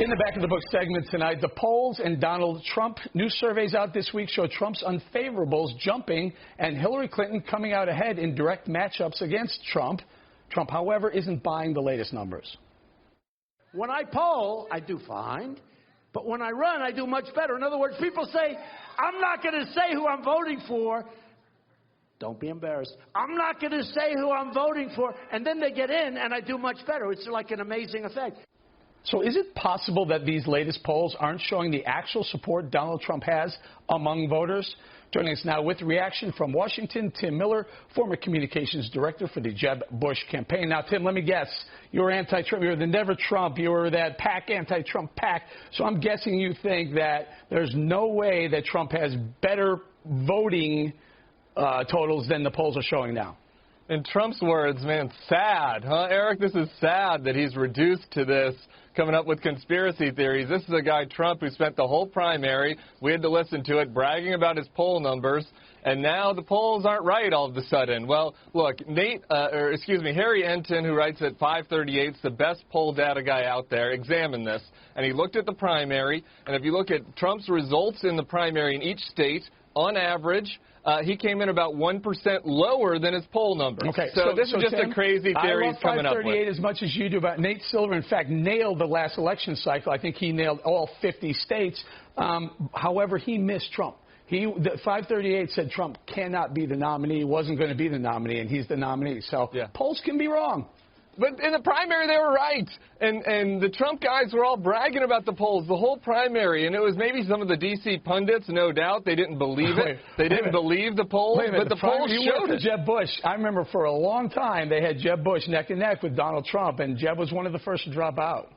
In the back of the book segment tonight, the polls and Donald Trump. New surveys out this week show Trump's unfavorables jumping and Hillary Clinton coming out ahead in direct matchups against Trump. Trump, however, isn't buying the latest numbers. When I poll, I do fine. But when I run, I do much better. In other words, people say, I'm not going to say who I'm voting for. Don't be embarrassed. I'm not going to say who I'm voting for. And then they get in, and I do much better. It's like an amazing effect. So is it possible that these latest polls aren't showing the actual support Donald Trump has among voters? Joining us now with reaction from Washington, Tim Miller, former communications director for the Jeb Bush campaign. Now, Tim, let me guess. You were anti-Trump. You were the Never Trump. You were that PAC, anti-Trump PAC. So I'm guessing you think that there's no way that Trump has better voting totals than the polls are showing now. In Trump's words, man, sad, huh, Eric? This is sad that he's reduced to this, coming up with conspiracy theories. This is a guy, Trump, who spent the whole primary, we had to listen to it, bragging about his poll numbers, and now the polls aren't right all of a sudden. Well, look, Harry Enton, who writes at 538, is the best poll data guy out there, examined this, and he looked at the primary, and if you look at Trump's results in the primary in each state, on average, he came in about 1% lower than his poll numbers. Okay, so this is just Tim, a crazy theory he's coming up with. I love 538 as much as you do about Nate Silver. In fact, nailed the last election cycle. I think he nailed all 50 states. However, he missed Trump. The 538 said Trump cannot be the nominee, wasn't going to be the nominee, and he's the nominee. So polls can be wrong. But in the primary, they were right. And the Trump guys were all bragging about the polls the whole primary. And it was maybe some of the D.C. pundits, no doubt. They didn't believe it. They didn't believe the polls. But the polls showed it. Jeb Bush. I remember for a long time they had Jeb Bush neck and neck with Donald Trump. And Jeb was one of the first to drop out.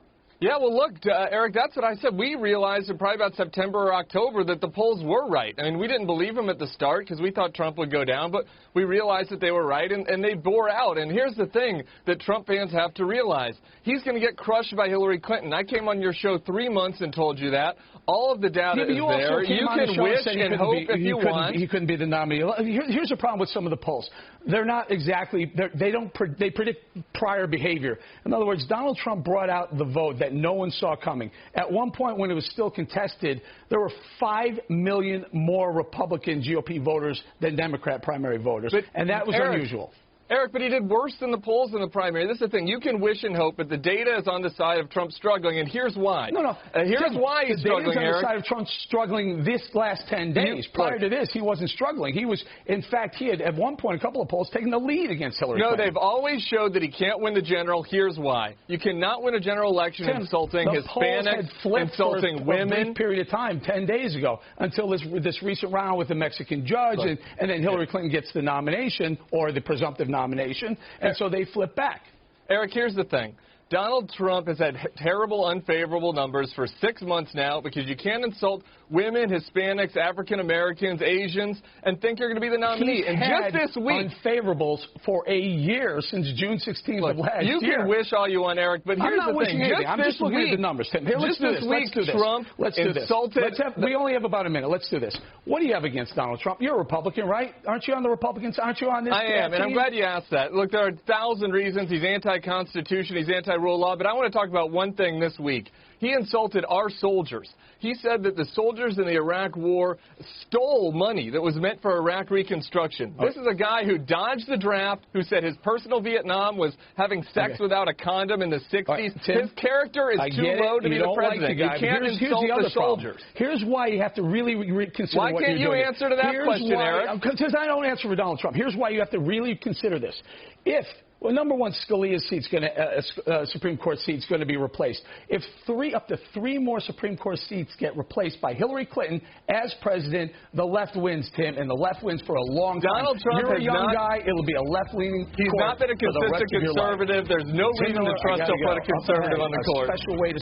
Yeah, well, look, Eric, that's what I said. We realized in probably about September or October that the polls were right. I mean, we didn't believe them at the start because we thought Trump would go down, but we realized that they were right, and they bore out. And here's the thing that Trump fans have to realize. He's going to get crushed by Hillary Clinton. I came on your show 3 months and told you that. All of the data is there. You can wish and hope if you want. He couldn't be the nominee. Here's the problem with some of the polls. They're not exactly, they predict prior behavior. In other words, Donald Trump brought out the vote that no one saw coming. At one point when it was still contested, there were 5 million more Republican GOP voters than Democrat primary voters. And that was unusual. Eric, but he did worse than the polls in the primary. This is the thing. You can wish and hope, but the data is on the side of Trump struggling, and here's why. Here's why he's struggling, Eric. The data is on the side of Trump struggling this last 10 days. Prior to this, he wasn't struggling. He was, in fact, he had at one point, a couple of polls, taken the lead against Hillary Clinton. No, they've always showed that he can't win the general. Here's why. You cannot win a general election insulting Hispanics, insulting women. For a brief period of time, 10 days ago, until this recent round with the Mexican judge, and then Hillary Clinton gets the nomination, or the presumptive nomination, and so they flip back. Eric, here's the thing. Donald Trump has had terrible, unfavorable numbers for 6 months now because you can't insult women, Hispanics, African Americans, Asians, and think you're going to be the nominee. He's and just this week, unfavorables for a year since June 16th of last year. You can wish all you want, Eric, but here's the thing. I'm just looking at the numbers. Here, let's do this. Trump insulted. We only have about a minute. Let's do this. What do you have against Donald Trump? You're a Republican, right? Aren't you on the Republicans? Aren't you on this? I am, and I'm glad you asked that. Look, there are 1,000 reasons. He's anti-Constitution. He's anti-rule of law. But I want to talk about one thing this week. He insulted our soldiers. He said that the soldiers in the Iraq war stole money that was meant for Iraq reconstruction. This is a guy who dodged the draft, who said his personal Vietnam was having sex without a condom in the 60s. Tim, his character is too low to be the president. You can't insult the soldiers. Here's why you have to really consider what you're doing. Why can't you answer to that question, Eric? Because I don't answer for Donald Trump. Here's why you have to really consider this. Well, number one, Scalia's seat's going to Supreme Court seat's going to be replaced. If up to three more Supreme Court seats get replaced by Hillary Clinton as president, the left wins, Tim, and the left wins for a long time. Donald Trump You're a young guy. It'll be a left-leaning. He's not been a consistent conservative. There's no reason to trust he'll put a conservative on the court. Special way to